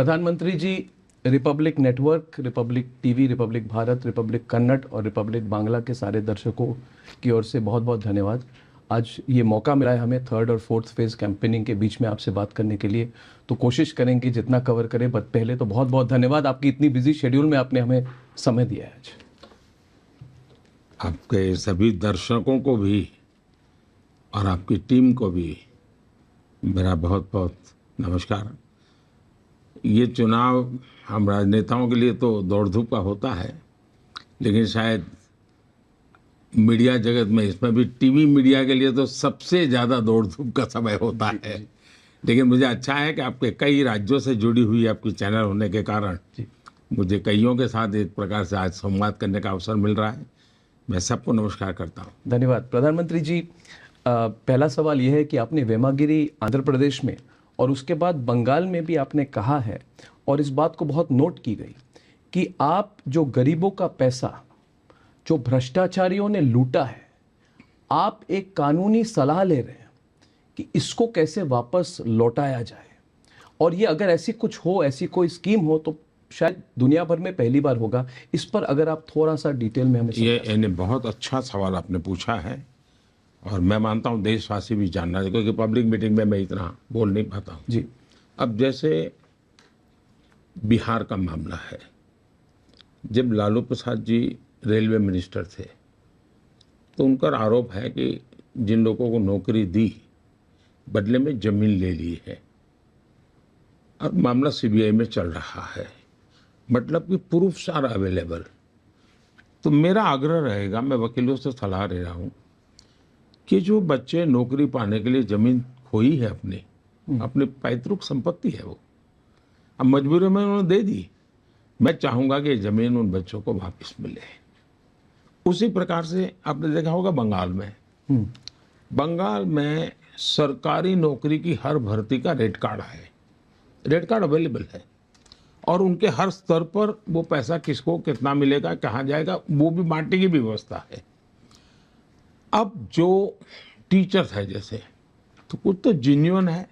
प्रधानमंत्री ji, Republic Network, Republic TV, Republic Bharat, Republic Kannada और Republic Bangla के सारे दर्शकों की ओर से बहुत बहुत धन्यवाद। आज ये मौका मिला है हमें थर्ड और फोर्थ फेज कैंपेनिंग के बीच में आपसे बात करने के लिए, तो कोशिश करेंगे जितना कवर करें। बट पहले तो बहुत बहुत धन्यवाद, आपकी इतनी बिजी शेड्यूल में आपने हमें समय दिया है आज। आपके सभी दर्शकों को भी और आपकी टीम को भी मेरा बहुत बहुत नमस्कार। ये चुनाव हम राजनेताओं के लिए तो दौड़ धूप का होता है, लेकिन शायद मीडिया जगत में, इसमें भी टीवी मीडिया के लिए तो सबसे ज़्यादा दौड़ धूप का समय होता है। लेकिन मुझे अच्छा है कि आपके कई राज्यों से जुड़ी हुई आपकी चैनल होने के कारण मुझे कईयों के साथ एक प्रकार से आज संवाद करने का अवसर मिल रहा है। मैं सबको नमस्कार करता हूँ। धन्यवाद। प्रधानमंत्री जी, पहला सवाल यह है कि आपने वेमागिरी आंध्र प्रदेश में और उसके बाद बंगाल में भी आपने कहा है, और इस बात को बहुत नोट की गई, कि आप जो गरीबों का पैसा जो भ्रष्टाचारियों ने लूटा है, आप एक कानूनी सलाह ले रहे हैं कि इसको कैसे वापस लौटाया जाए। और ये अगर ऐसी कुछ हो, ऐसी कोई स्कीम हो, तो शायद दुनिया भर में पहली बार होगा। इस पर अगर आप थोड़ा सा डिटेल में हमें ये बहुत अच्छा सवाल आपने पूछा है, और मैं मानता हूँ देशवासी भी जानना चाहिए, क्योंकि पब्लिक मीटिंग में मैं इतना बोल नहीं पाता हूँ जी। अब जैसे बिहार का मामला है, जब लालू प्रसाद जी रेलवे मिनिस्टर थे तो उन पर आरोप है कि जिन लोगों को नौकरी दी बदले में जमीन ले ली है। अब मामला सीबीआई में चल रहा है, मतलब कि प्रूफ्स आर अवेलेबल। तो मेरा आग्रह रहेगा, मैं वकीलों से सलाह ले रहा हूँ कि जो बच्चे नौकरी पाने के लिए जमीन खोई है अपनी पैतृक संपत्ति है, वो अब मजबूरी में उन्होंने दे दी, मैं चाहूँगा कि ज़मीन उन बच्चों को वापस मिले। उसी प्रकार से आपने देखा होगा बंगाल में सरकारी नौकरी की हर भर्ती का रेट कार्ड है, रेट कार्ड अवेलेबल है, और उनके हर स्तर पर वो पैसा किसको कितना मिलेगा, कहाँ जाएगा, वो भी बांटने की व्यवस्था है। अब जो टीचर्स है जैसे, तो कुछ तो जेन्युइन है,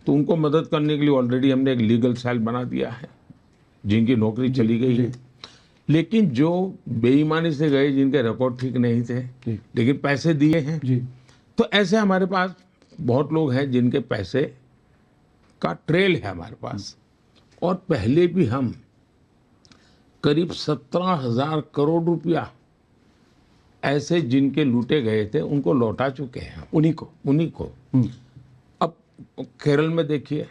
तो उनको मदद करने के लिए ऑलरेडी हमने एक लीगल सेल बना दिया है, जिनकी नौकरी चली गई है। लेकिन जो बेईमानी से गए, जिनके रिकॉर्ड ठीक नहीं थे लेकिन पैसे दिए हैं, तो ऐसे हमारे पास बहुत लोग हैं जिनके पैसे का ट्रेल है हमारे पास। और पहले भी हम करीब 17,000 करोड़ रुपया ऐसे जिनके लूटे गए थे उनको लौटा चुके हैं, उन्हीं को। अब केरल में देखिए,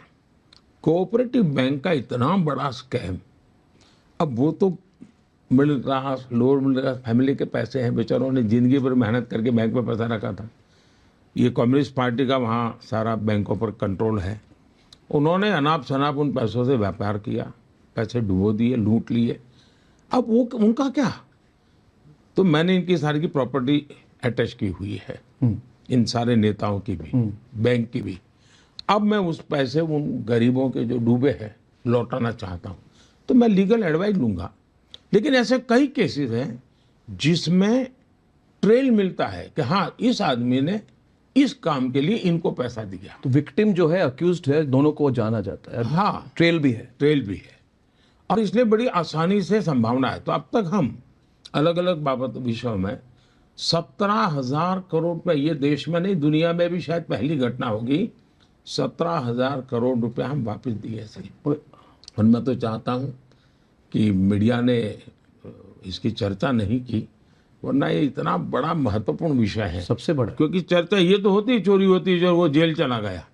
कोऑपरेटिव बैंक का इतना बड़ा स्कैम, अब वो तो middle class, lower middle class family के पैसे हैं, बेचारों ने जिंदगी भर मेहनत करके बैंक में पैसा रखा था। ये कम्युनिस्ट पार्टी का वहाँ सारा बैंकों पर कंट्रोल है, उन्होंने अनाप शनाप उन पैसों से व्यापार किया, पैसे डुबो दिए, लूट लिए। अब वो उनका क्या, तो मैंने इनकी सारी की प्रॉपर्टी अटैच की हुई है, इन सारे नेताओं की भी, बैंक की भी। अब मैं उस पैसे उन गरीबों के जो डूबे हैं लौटाना चाहता हूँ, तो मैं लीगल एडवाइस लूँगा। लेकिन ऐसे कई केसेस हैं जिसमें ट्रेल मिलता है कि हाँ, इस आदमी ने इस काम के लिए इनको पैसा दिया। तो विक्टिम जो है, अक्यूज्ड है, दोनों को जाना जाता है। हाँ, ट्रेल भी है, और इसलिए बड़ी आसानी से संभावना है। तो अब तक हम अलग अलग बाबत विषयों में 17,000 करोड़ रुपये, ये देश में नहीं दुनिया में भी शायद पहली घटना होगी, 17,000 करोड़ रुपया हम वापस दिए थे। और मैं तो चाहता हूँ कि मीडिया ने इसकी चर्चा नहीं की, वरना ये इतना बड़ा महत्वपूर्ण विषय है, सबसे बड़ा। क्योंकि चर्चा ये तो होती है, चोरी होती है, जो वो जेल चला गया,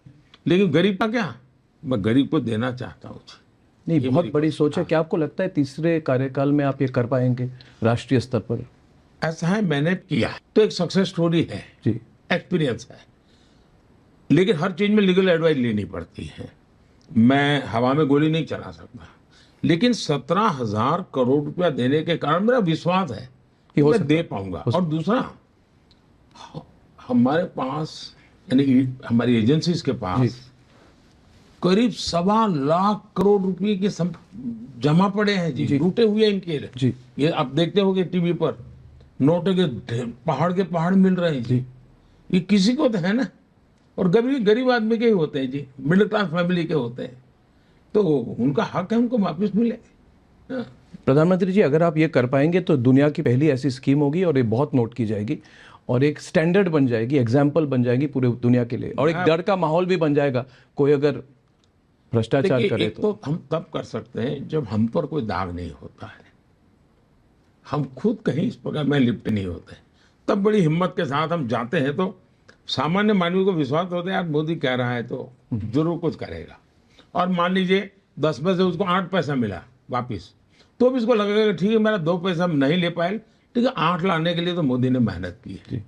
लेकिन गरीब का क्या, मैं गरीब को देना चाहता हूँ। नहीं, बहुत बड़ी सोच है। क्या आपको लगता है तीसरे कार्यकाल में आप ये कर पाएंगे राष्ट्रीय स्तर पर? ऐसा है, मैंने किया तो एक सक्सेस स्टोरी है जी, एक्सपीरियंस है, लेकिन हर चीज में लीगल एडवाइस लेनी पड़ती है। मैं हवा में गोली नहीं चला सकता, लेकिन 17,000 करोड़ रुपया देने के कारण मेरा विश्वास है कि मैं दे पाऊंगा। और दूसरा, हमारे पास यानी हमारी एजेंसीज के पास करीब 1.25 लाख रुपए के जमा पड़े हैं जी, लूटे हुए इनके जी। ये आप देखते होंगे टीवी पर, नोटों के पहाड़ के पहाड़ मिल रहे हैं जी। ये किसी को तो है ना, और गरीब आदमी के ही होते हैं जी, मिडिल क्लास फैमिली के होते हैं। तो उनका हक है, उनको वापस मिले। हाँ। प्रधानमंत्री जी, अगर आप ये कर पाएंगे तो दुनिया की पहली ऐसी स्कीम होगी और ये बहुत नोट की जाएगी और एक स्टैंडर्ड बन जाएगी, एग्जाम्पल बन जाएगी पूरे दुनिया के लिए, और एक डर का माहौल भी बन जाएगा कोई अगर भ्रष्टाचार देखिए, करे एक तो हम तब कर सकते हैं जब हम पर कोई दाग नहीं होता है, हम खुद कहीं इस प्रकार में लिप्त नहीं होते, तब बड़ी हिम्मत के साथ हम जाते हैं। तो सामान्य मानवी को विश्वास होता है, यार मोदी कह रहा है तो जरूर कुछ करेगा। और मान लीजिए 10 में से उसको 8 पैसा मिला वापिस, तो भी इसको लगेगा ठीक है, मेरा 2 पैसा नहीं ले पाए, ठीक है, 8 लाने के लिए तो मोदी ने मेहनत की है,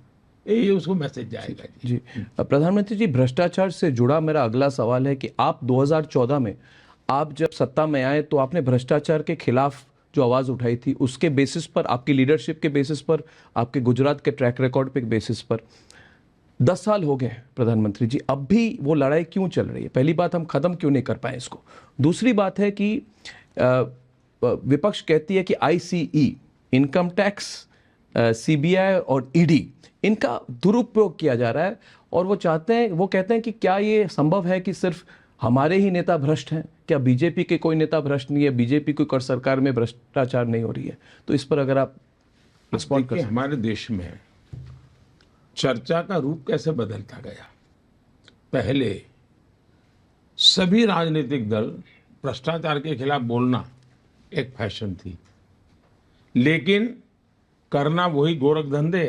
ये उसको मैसेज जाएगा। जी प्रधानमंत्री जी, भ्रष्टाचार से जुड़ा मेरा अगला सवाल है कि आप 2014 में आप जब सत्ता में आए तो आपने भ्रष्टाचार के खिलाफ जो आवाज़ उठाई थी, उसके बेसिस पर, आपकी लीडरशिप के बेसिस पर, आपके गुजरात के ट्रैक रिकॉर्ड पे बेसिस पर 10 साल हो गए प्रधानमंत्री जी, अब भी वो लड़ाई क्यों चल रही है? पहली बात, हम खत्म क्यों नहीं कर पाए इसको? दूसरी बात है कि विपक्ष कहती है कि आईसीई, इनकम टैक्स, सीबीआई और ईडी, इनका दुरुपयोग किया जा रहा है और वो चाहते हैं, वो कहते हैं कि क्या ये संभव है कि सिर्फ हमारे ही नेता भ्रष्ट हैं? क्या बीजेपी के कोई नेता भ्रष्ट नहीं है? बीजेपी की कर सरकार में भ्रष्टाचार नहीं हो रही है? तो इस पर अगर आप रिस्पॉन्ड कर। हमारे देश में चर्चा का रूप कैसे बदलता गया। पहले सभी राजनीतिक दल भ्रष्टाचार के खिलाफ बोलना एक फैशन थी, लेकिन करना वही गोरख धंधे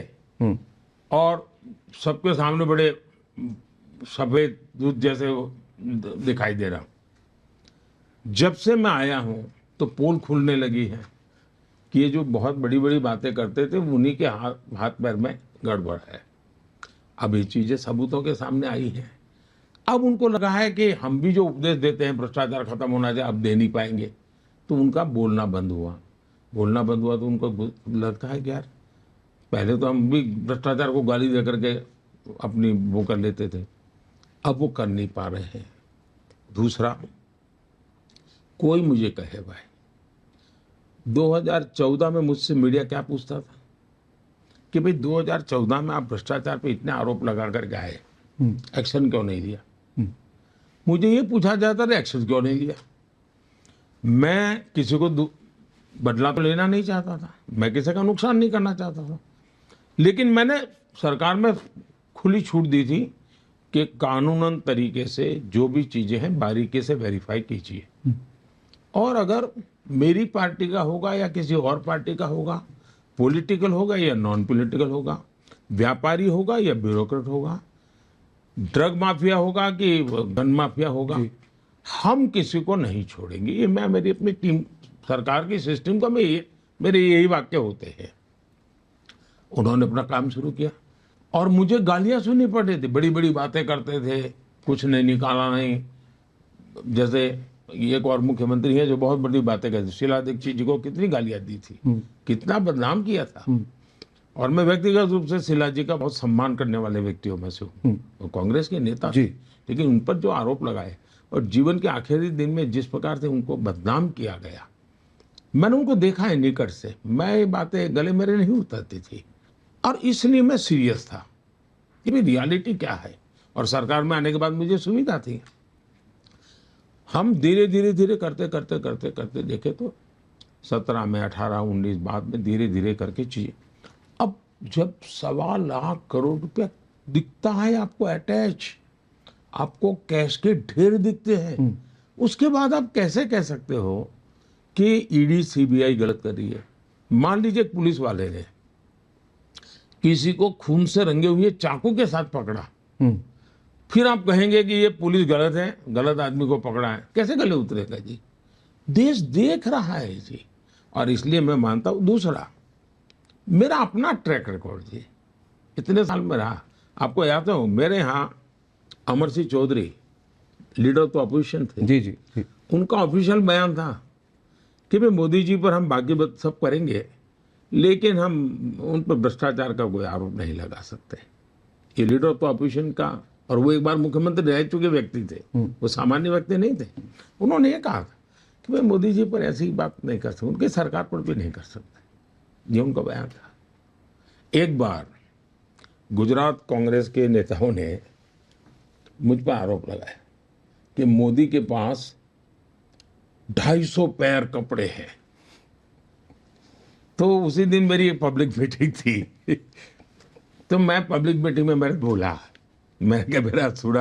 और सबके सामने बड़े सफेद दूध जैसे दिखाई दे रहा। जब से मैं आया हूं तो पोल खुलने लगी है कि ये जो बहुत बड़ी बड़ी बातें करते थे उन्हीं के हाथ पैर में गड़बड़ है। अब ये चीजें सबूतों के सामने आई हैं। अब उनको लगा है कि हम भी जो उपदेश देते हैं भ्रष्टाचार खत्म होना चाहिए, अब दे नहीं पाएंगे, तो उनका बोलना बंद हुआ। बोलना बंद हुआ तो उनको लगता है कि यार पहले तो हम भी भ्रष्टाचार को गाली दे करके अपनी वो कर लेते थे, अब वो कर नहीं पा रहे हैं। दूसरा, कोई मुझे कहे भाई 2014 में मुझसे मीडिया क्या पूछता था कि भाई 2014 में आप भ्रष्टाचार पे इतने आरोप लगा करके आए, एक्शन क्यों नहीं लिया? मुझे ये पूछा जाता था एक्शन क्यों नहीं लिया। मैं किसी को बदला तो लेना नहीं चाहता था, मैं किसी का नुकसान नहीं करना चाहता था, लेकिन मैंने सरकार में खुली छूट दी थी कि कानूनन तरीके से जो भी चीजें हैं बारीकी से वेरीफाई कीजिए, और अगर मेरी पार्टी का होगा या किसी और पार्टी का होगा, पॉलिटिकल होगा या नॉन पॉलिटिकल होगा, व्यापारी होगा या ब्यूरोक्रेट होगा, ड्रग माफिया होगा कि गन माफिया होगा, हम किसी को नहीं छोड़ेंगे। ये मैं मेरी अपनी टीम, सरकार की सिस्टम का मेरे यही वाक्य होते हैं। उन्होंने अपना काम शुरू किया और मुझे गालियां सुननी पड़ रही थी, बड़ी बड़ी बातें करते थे, कुछ नहीं निकाला नहीं। जैसे एक और मुख्यमंत्री है जो बहुत बड़ी बातें करते, शीला दीक्षित जी को कितनी गालियां दी थी, कितना बदनाम किया था। और मैं व्यक्तिगत रूप से शीला जी का बहुत सम्मान करने वाले व्यक्तियों में से हूँ, वो कांग्रेस के नेता थे, लेकिन उन पर जो आरोप लगाए और जीवन के आखिरी दिन में जिस प्रकार से उनको बदनाम किया गया, मैंने उनको देखा है निकट से। मैं ये बातें गले मेरे नहीं उतरती थी और इसलिए मैं सीरियस था कि भाई रियलिटी क्या है। और सरकार में आने के बाद मुझे सुविधा थी। हम धीरे धीरे धीरे करते करते करते करते देखे तो 17 में 18 19 बाद में धीरे धीरे करके चीजें, अब जब 1.25 लाख करोड़ रुपया दिखता है आपको अटैच, आपको कैश के ढेर दिखते हैं, उसके बाद आप कैसे कह सकते हो कि ईडी सीबीआई गलत कर रही है? मान लीजिए पुलिस वाले ने किसी को खून से रंगे हुए चाकू के साथ पकड़ा, फिर आप कहेंगे कि ये पुलिस गलत है, गलत आदमी को पकड़ा है, कैसे गले उतरेगा जी? देश देख रहा है जी। और इसलिए मैं मानता हूं, दूसरा मेरा अपना ट्रैक रिकॉर्ड जी, इतने साल में रहा। आपको याद हो मेरे यहाँ अमर सिंह चौधरी लीडर तो अपोजिशन थे, जी जी जी, उनका ऑफिशियल बयान था कि भाई मोदी जी पर हम बाकी सब करेंगे, लेकिन हम उन पर भ्रष्टाचार का कोई आरोप नहीं लगा सकते। ये लीडर तो अपोजिशन का, और वो एक बार मुख्यमंत्री रह चुके व्यक्ति थे, वो सामान्य व्यक्ति नहीं थे। उन्होंने ये कहा था कि भाई मोदी जी पर ऐसी बात नहीं कर सकते, उनकी सरकार पर भी नहीं कर सकते। ये उनका बयान था। एक बार गुजरात कांग्रेस के नेताओं ने मुझ पर आरोप लगाया कि मोदी के पास 250 पैर कपड़े हैं। तो उसी दिन मेरी एक पब्लिक मीटिंग थी। तो मैं पब्लिक मीटिंग में मैंने बोला, मैंने कहा मेरा सुना